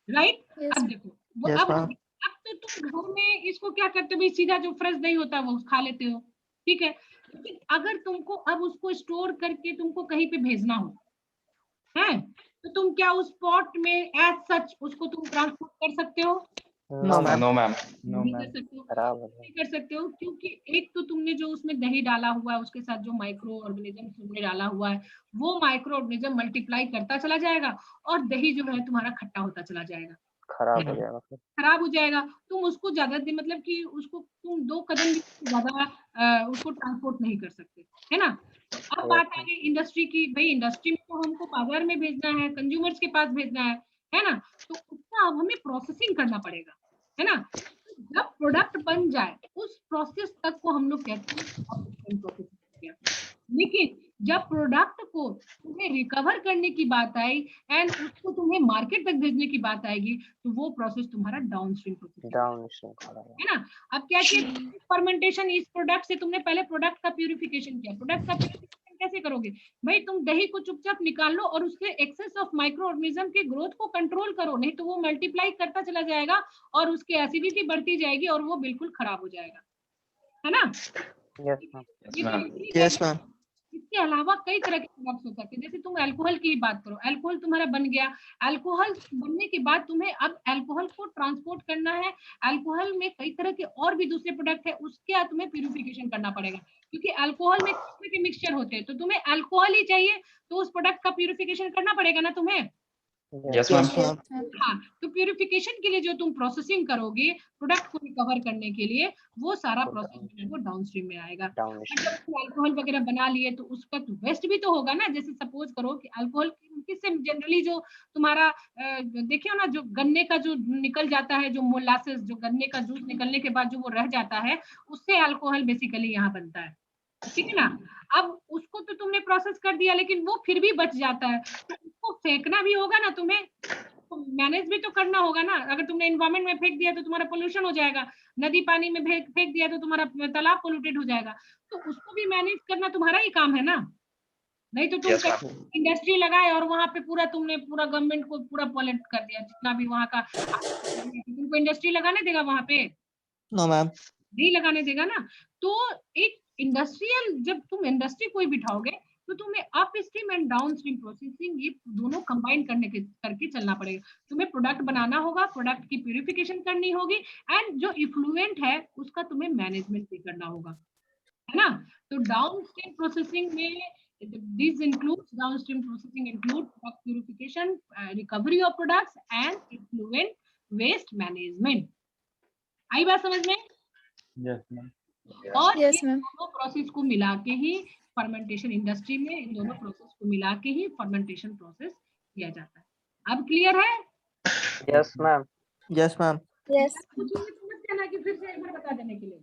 राइट। Yes. अब देखो वो Yes, अब ma'am. तो तुम घर में इसको क्या करते हो भाई, सीधा जो फ्रेश दही होता है वो खा लेते हो, ठीक है। लेकिन अगर तुमको अब उसको स्टोर करके तुमको कहीं पे भेजना हो, है, तो तुम क्या उस पॉट में एज सच उसको तुम ट्रांसपोर्ट कर सकते हो? No ma'am. No ma'am. नहीं कर सकते हो, खराब हो नहीं कर सकते हो, क्योंकि एक तो तुमने जो उसमें दही डाला हुआ है, उसके साथ जो माइक्रो ऑर्गेनिज्म तुमने डाला हुआ है, वो माइक्रो ऑर्गेनिज्म मल्टीप्लाई करता चला जाएगा और दही जो है तुम्हारा खट्टा होता चला जाएगा, खराब हो जाएगा फिर। खराब हो जाएगा। तुम उसको ज्यादा दिन, मतलब कि उसको तुम 2 कदम भी ज्यादा उसको ट्रांसपोर्ट नहीं कर सकते, है ना। तो अब बात आ गई इंडस्ट्री की, भाई इंडस्ट्री में तो हमको बाजार में भेजना है, कंज्यूमर्स के पास भेजना है ना। तो उसका अब हमें प्रोसेसिंग करना पड़ेगा, है ना। जब प्रोडक्ट बन जाए उस प्रोसेस तक को हम लोग कहते हैं प्रोसेसिंग। लेकिन जब प्रोडक्ट को तुम्हें रिकवर करने की बात आई एंड उसको तुम्हें मार्केट तक भेजने की बात आएगी, तो वो प्रोसेस तुम्हारा डाउनस्ट्रीम प्रोसेस है ना। अब क्या किया, फर्मेंटेशन इस प्रोडक्ट से तुमने पहले प्रोडक्ट का प्यूरिफिकेशन किया। प्रोडक्ट का प्यूरिफिकेशन कैसे करोगे भाई, तुम दही को चुपचाप निकाल लो और उसके एक्सेस ऑफ माइक्रो ऑर्गेनिज्म के ग्रोथ को कंट्रोल करो, नहीं तो वो मल्टीप्लाई करता चला जाएगा और उसकी एसिडिटी बढ़ती जाएगी और वो बिल्कुल खराब हो जाएगा, है ना। Yes ma'am. इसके अलावा कई तरह के प्रोडक्ट्स हो सकते हैं, जैसे तुम अल्कोहल की बात करो, अल्कोहल तुम्हारा बन गया, अल्कोहल बनने के बाद तुम्हें अब अल्कोहल को ट्रांसपोर्ट करना है। अल्कोहल में कई तरह के और भी दूसरे प्रोडक्ट है, उसके तुम्हें प्यूरिफिकेशन करना पड़ेगा, क्योंकि अल्कोहल में कई तरह के मिक्सचर होते हैं, तो तुम्हें अल्कोहल ही चाहिए तो उस प्रोडक्ट का प्यूरिफिकेशन करना पड़ेगा ना तुम्हें। Yes ma'am. हाँ, तो प्यूरिफिकेशन के लिए जो तुम प्रोसेसिंग करोगे प्रोडक्ट को रिकवर करने के लिए, वो सारा प्रोसेस वो डाउनस्ट्रीम में आएगा। जब तुम अल्कोहल वगैरह बना लिए तो उसका तो वेस्ट भी तो होगा ना। जैसे सपोज करो कि अल्कोहल किससे जनरली जो तुम्हारा देखियो ना, जो गन्ने का जो निकल जाता है, जो मोलासेस, जो गन्ने का जूस निकलने के बाद जो वो रह जाता है, उससे अल्कोहल बेसिकली यहाँ बनता है, ठीक है ना। अब उसको तो तुमने प्रोसेस कर दिया, लेकिन वो फिर भी बच जाता है, तो उसको फेंकना भी होगा ना तुम्हें, तो मैनेज भी तो करना होगा ना। अगर तुमने एनवायरमेंट में फेंक दिया तो तुम्हारा पोल्यूशन हो जाएगा, नदी पानी में फेंक दिया तो तुम्हारा तालाब पोल्यूटेड हो जाएगा, तो उसको भी मैनेज करना तुम्हारा ही काम है ना। नहीं तो तुम इंडस्ट्री लगाए और वहां पे पूरा तुमने पूरा गवर्नमेंट को पूरा पॉल्यूट कर दिया, जितना भी वहां का, तुमको इंडस्ट्री लगाने देगा वहां पे? No ma'am. नहीं लगाने देगा ना। तो एक इंडस्ट्रियल, जब तुम इंडस्ट्री कोई बिठाओगे तो तुम्हें up stream and down stream processing, ये दोनों कंबाइन करके चलना पड़ेगा। तुम्हें प्रोडक्ट बनाना होगा, प्रोडक्ट की प्यूरिफिकेशन करनी होगी, एंड जो इफ्लुएंट है उसका तुम्हें मैनेजमेंट भी करना होगा, है ना। तो डाउन स्ट्रीम प्रोसेसिंग में these includes downstream processing include product purification, recovery of products and effluent waste management। आई बात समझ में? Yes ma'am. और Yes, ये ma'am. दोनों प्रोसेस को मिला के ही फर्मेंटेशन इंडस्ट्री में इन दोनों प्रोसेस को मिला के ही फर्मेंटेशन प्रोसेस किया जाता है। अब क्लियर है? Yes ma'am. Yes ma'am. Yes पूछूंगी तो मत कहना कि फिर से एक बार बता देने के लिए।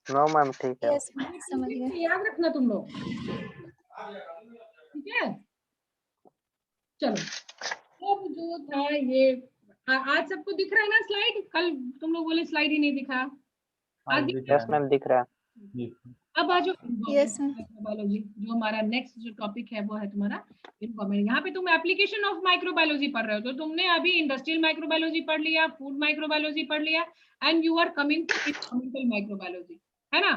नो मैम ठीक है। यस समझ गए। याद रखना तुम लोग, ठीक है? चलो अब जो था ये आज सबको दिख रहा है ना स्लाइड? कल तुम लोग बोले स्लाइड ही नहीं दिखा, आज दिख रहा है? यस मैम दिख रहा है। अब आ जाओ Yes, ma'am. माइक्रोबायोलॉजी, जो हमारा नेक्स्ट जो टॉपिक है वो है तुम्हारा इन्वायरमेंट। यहाँ पे तुम एप्लीकेशन ऑफ माइक्रोबायोलॉजी पढ़ रहे हो, तो तुमने अभी इंडस्ट्रियल माइक्रोबायोलॉजी पढ़ लिया, फूड माइक्रोबायोलॉजी पढ़ लिया, and you are coming to environmental microbiology, है ना?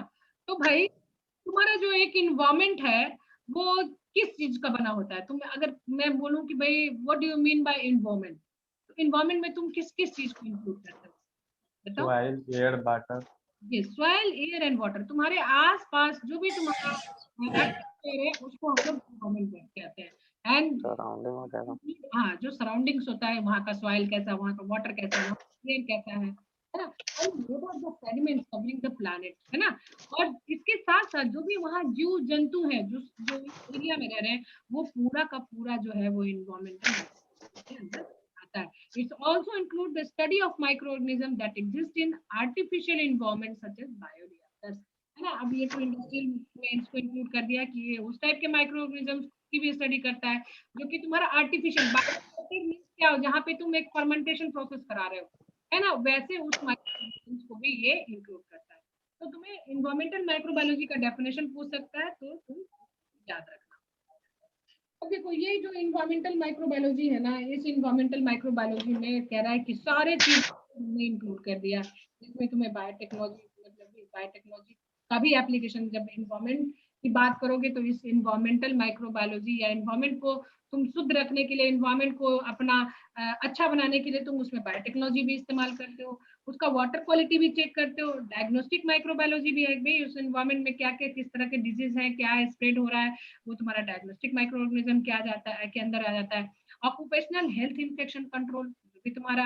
तो भाई तुम्हारा जो एक इन्वायरमेंट है वो किस चीज का बना होता है? तुम अगर मैं बोलूं कि भाई what do you mean by environment, तो इन्वायरमेंट में तुम किस किस चीज को इंक्लूड करते हो बताओ? Soil, air, water. ये सॉइल, एयर एंड वाटर, तुम्हारे आसपास जो भी तुम्हारा एटमॉस्फेयर है उसको हम लोग एनवायरनमेंट कहते हैं। एंड सराउंडिंग हो जाएगा। हाँ, जो सराउंडिंग्स होता है, वहाँ का सॉइल कैसा, वहाँ का वाटर कैसा, वहाँ का एयर कैसा है ना? And what are the sediments covering the planet, है ना? और इसके साथ साथ जो भी वहाँ जीव जंतु हैं जो जो एरिया में रह रहे हैं, वो पूरा का पूरा जो है वो इन्वायरमेंटल के अंदर आता है। It also include the study of microorganisms that exist in artificial environments such as bioreactors, है ना? अब ये तो इंडस्ट्रियल में इसको इंक्लूड कर दिया कि ये उस टाइप के माइक्रोऑर्गेनिजम्स की भी स्टडी करता है जो कि तुम्हारा आर्टिफिशियल बायोरिएक्टर मींस क्या हो, जहाँ पे तुम एक फर्मेंटेशन प्रोसेस करा रहे हो, है ना? वैसे उस माइक्रोऑर्गेनिजम्स को भी ये इंक्लूड करता है। तो तुम्हें एनवायरमेंटल माइक्रोबायोलॉजी का डेफिनेशन पूछ सकता है, तो तुम याद रखना। अब देखो ये जो इन्वायरमेंटल माइक्रोबायोलॉजी है ना, इस इन्वायरमेंटल माइक्रोबायोलॉजी में कह रहा है कि सारे चीज ने इंक्लूड कर दिया, जिसमें तुम्हें बायोटेक्नोलॉजी, मतलब बायोटेक्नोलॉजी का भी एप्लीकेशन, जब इन्वायरमेंट की बात करोगे तो इस इन्वायरमेंटल माइक्रोबायोलॉजी या इन्वायरमेंट को तुम शुद्ध रखने के लिए, इन्वायरमेंट को अपना अच्छा बनाने के लिए तुम उसमें बायोटेक्नोलॉजी भी इस्तेमाल करते हो, उसका वाटर क्वालिटी भी चेक करते हो। डायग्नोस्टिक माइक्रोबायोलॉजी भी है भाई, उस एनवायरनमेंट में क्या क्या किस तरह के डिजीज है, क्या स्प्रेड हो रहा है, वो तुम्हारा डायग्नोस्टिक माइक्रोऑर्गेनिज्म क्या जाता है के अंदर आ जाता है। ऑक्यूपेशनल हेल्थ इन्फेक्शन कंट्रोल, जो भी तुम्हारा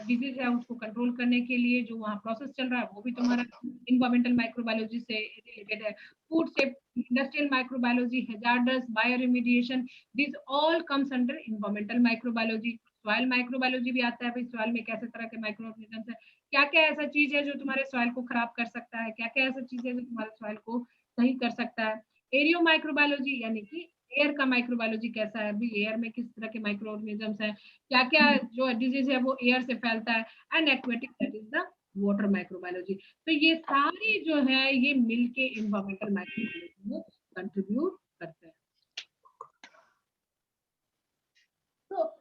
डिजीज है उसको कंट्रोल करने के लिए जो वहाँ प्रोसेस चल रहा है वो भी तुम्हारा इन्वायरमेंटल माइक्रोबायोलॉजी से रिलेटेड है। Food safety, industrial microbiology, hazardous, bioremediation, this all comes under environmental microbiology. Soil microbiology भी आता है भाई, सॉइल में कैसे तरह के माइक्रोऑर्गेनिजम्स है, क्या क्या ऐसा चीज है जो तुम्हारे सॉइल को खराब कर सकता है, क्या क्या ऐसा चीज है जो तुम्हारे सॉइल को सही कर सकता है। एरियो माइक्रोबायोलॉजी यानी कि एयर का माइक्रोबायोलॉजी कैसा है, अभी एयर में किस तरह के माइक्रोऑर्गेनिजम्स हैं, क्या क्या जो डिजीज है वो एयर से फैलता है। And aquatic, that is the water microbiology. तो ये सारी जो है ये मिलके इन्वायरमेंटल माइक्रोबायोलॉजी में कंट्रीब्यूट करते हैं। तो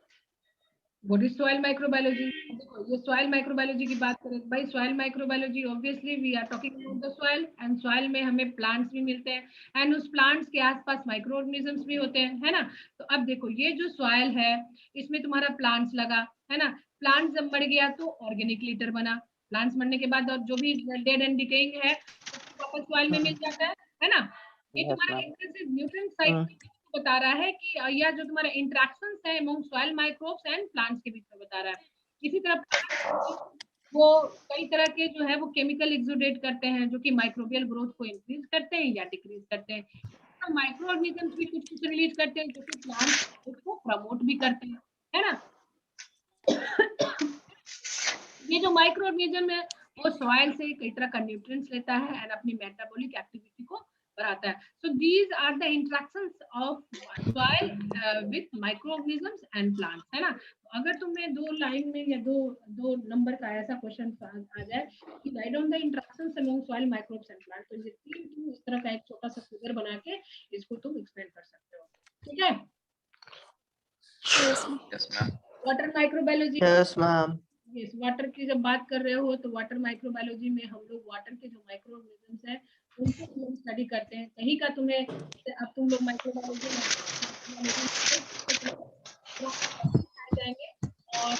व्हाट इज सॉइल माइक्रोबायोलॉजी? देखो ये सॉइल माइक्रोबायोलॉजी की बात करें भाई, soil microbiology obviously we are talking about the soil, and soil में हमें प्लांट्स भी मिलते हैं, एंड उस प्लांट्स के आसपास माइक्रोऑर्गेनिजम्स भी होते हैं, है ना? तो अब देखो ये जो सॉइल है इसमें तुम्हारा प्लांट्स लगा, है ना? प्लांट जब मर गया तो ऑर्गेनिक लिटर बना, प्लांट्स मरने के बाद और जो भी डेड एंड डिकेइंग है वापस सॉइल में मिल जाता है ना? ये तुम्हारा इंटेंसिव न्यूट्रिएंट साइकिल बता रहा है कि या जो तुम्हारा इंटरेक्शंस है among soil microbes and plants के बीच में बता रहा है। इसी तरह वो कई तरह के जो है वो केमिकल एक्सुडेट करते हैं जो कि माइक्रोबियल ग्रोथ को इंक्रीज करते हैं या डिक्रीज करते हैं। तो माइक्रोऑर्गेनिजम्स भी कुछ कुछ रिलीज करते हैं जो कि प्लांट्स को प्रमोट भी करते हैं, है ना? ये जो माइक्रोऑर्गेनिज्म है वो सॉइल से कई तरह का न्यूट्रिएंट्स लेता है एंड अपनी मेटाबॉलिक एक्टिविटी को बढ़ाता है। So these are the interactions of soil with microorganisms and plants, है ना? तो अगर तुम्हें दो लाइन में या दो नंबर का ऐसा क्वेश्चन आ जाए कि write down the interactions among soil microbes and plants, तो ये तीन तुम इस तरह का एक छोटा सा फिगर बना के इसको तुम एक्सप्लेन कर सकते हो, ठीक है? Yes ma'am. Water microbiology, yes ma'am. Yes, water की जब बात कर रहे हो तो वाटर माइक्रोबायोलॉजी में हम लोग वाटर के जो माइक्रोऑर्गेनिजम्स हैं उनको हम स्टडी करते हैं। कहीं का तुम्हें अब तुम लोग माइक्रोबायोलॉजी जाएंगे और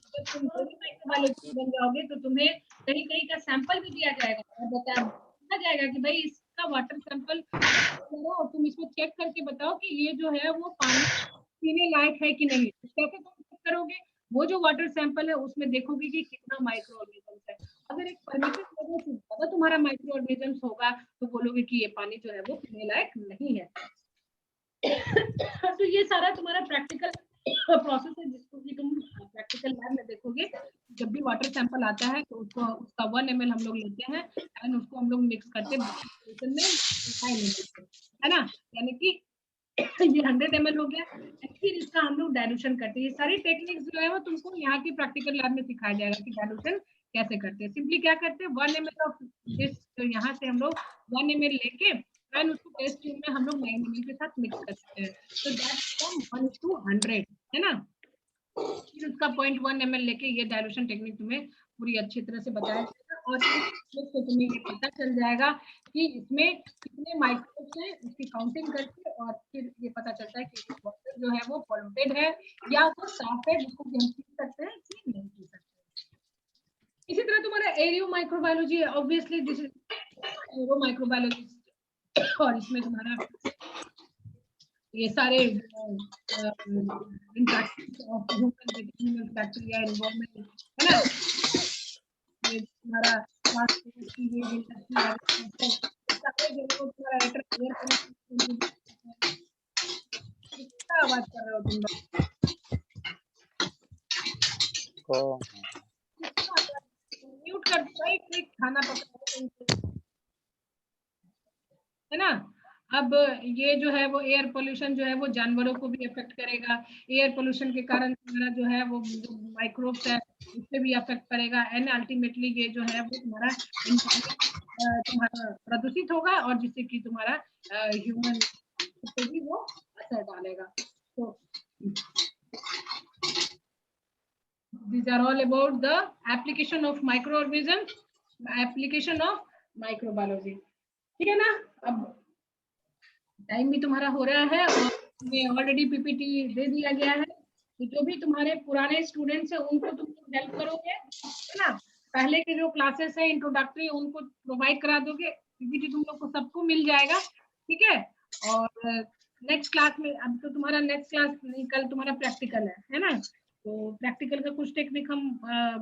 जब तुम माइक्रोबायोलॉजी बन जाओगे तो तुम्हें कहीं कहीं का सैंपल भी दिया जाएगा और बताया जाएगा कि भाई इसका वाटर सैंपल और तुम इसमें चेक करके बताओ कि ये जो है वो पानी पीने लायक है कि नहीं। कैसे तुम चेक करोगे? वो जो वाटर सैंपल है उसमें देखोगे कि कितना माइक्रोऑर्गेनिजम्स है। अगर एक परमिटेड लेवल से ज्यादा तुम्हारा माइक्रो ऑर्गेनिजम्स होगा तो बोलोगे कि ये पानी जो है वो पीने लायक नहीं है। तो ये सारा तुम्हारा प्रैक्टिकल प्रोसेस है जिसको कि तुम प्रैक्टिकल लैब में देखोगे। जब भी वाटर सैंपल आता है तो उसको उसका 1 ml हम लोग लेते हैं एंड उसको हम लोग मिक्स करते हैं है ना, यानी कि ये 100 ml हो गया। फिर इसका हम लोग डाइल्यूशन करते हैं। ये सारी टेक्निक्स जो है वो तुमको यहाँ की प्रैक्टिकल लैब में सिखाया जाएगा कि डाइल्यूशन कैसे करते हैं। सिंपली क्या करते हैं 1 ml ऑफ दिस, तो यहाँ से हम लोग 1 ml लेके एंड उसको टेस्ट ट्यूब में हम लोग 9 ml के साथ मिक्स करते हैं। तो दैट्स फ्रॉम 1 to 100 है ना। फिर उसका 0.1 ml लेके ये डाइल्यूशन टेक्निक तुम्हें पूरी अच्छी तरह से बताया जाएगा और तो तुम्हें ये पता चल जाएगा कि इसमें कितने माइक्रोब्स हैं उसकी काउंटिंग करके, और फिर ये पता चलता है कि वाटर जो है वो पॉल्यूटेड है या वो साफ है जिसको हम पी सकते हैं कि नहीं पी सकते। इसी तरह तुम्हारा एरियो माइक्रोबायोलॉजी है, ऑब्वियसली दिस इज एरियो माइक्रोबायोलॉजी, और इसमें तुम्हारा ये सारे interaction of human with human bacteria environment है ना। ये तुम्हारा कितना आवाज कर रहे हो तुम लोग? म्यूट कर दो भाई, कोई खाना पका है ना। अब ये जो है वो एयर पोल्यूशन जो है वो जानवरों को भी अफेक्ट करेगा। एयर पोल्यूशन के कारण तुम्हारा जो है वो माइक्रोब्स है उससे भी अफेक्ट करेगा एंड अल्टीमेटली ये जो है वो तुम्हारा प्रदूषित होगा और जिससे कि तुम्हारा ह्यूमन पे भी वो असर डालेगा। तो these are all about the application of microorganisms, application of microbiology। ठीक है ना। अब टाइम भी तुम्हारा हो रहा है और ऑलरेडी पीपीटी दे दिया गया है, तो जो भी तुम्हारे पुराने स्टूडेंट्स हैं उनको तुम हेल्प करोगे है ना। पहले के जो क्लासेस है इंट्रोडक्टरी उनको प्रोवाइड करा दोगे, पीपीटी तुम लोग को सबको मिल जाएगा ठीक है। और नेक्स्ट क्लास में, अब तो तुम्हारा नेक्स्ट क्लास नहीं, कल तुम्हारा प्रैक्टिकल है ना। तो प्रैक्टिकल का कुछ टेक्निक हम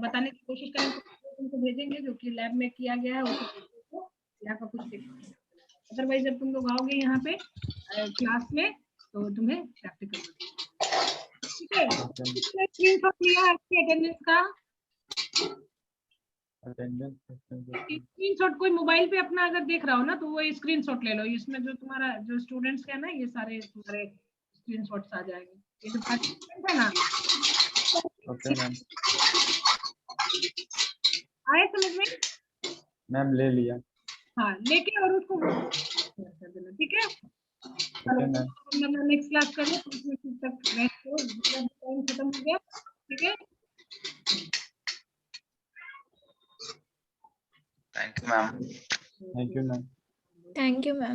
बताने की कोशिश करेंगे, तुमको भेजेंगे जो कि लैब में किया गया है उसको यहाँ का कुछ टेक्निक। अदरवाइज जब तुम लोग आओगे यहाँ पे क्लास में तो तुम्हें प्रैक्टिकल ठीक है। स्क्रीनशॉट लिया आपकी अटेंडेंस का, स्क्रीनशॉट कोई मोबाइल पे अपना अगर देख रहा हो ना तो वो स्क्रीनशॉट ले लो। इसमें जो तुम्हारा जो स्टूडेंट्स है ना ये सारे तुम्हारे स्क्रीनशॉट्स आ जाएंगे। ये जो पार्टिसिपेंट है ना आए समझ में मैम ले लिया। हाँ लेके और उसको कर देना ठीक है। नेक्स्ट क्लास करें तो उसमें तक रेस्ट हो, टाइम खत्म हो गया ठीक है। Thank you ma'am. Thank you ma'am. Thank you ma'am.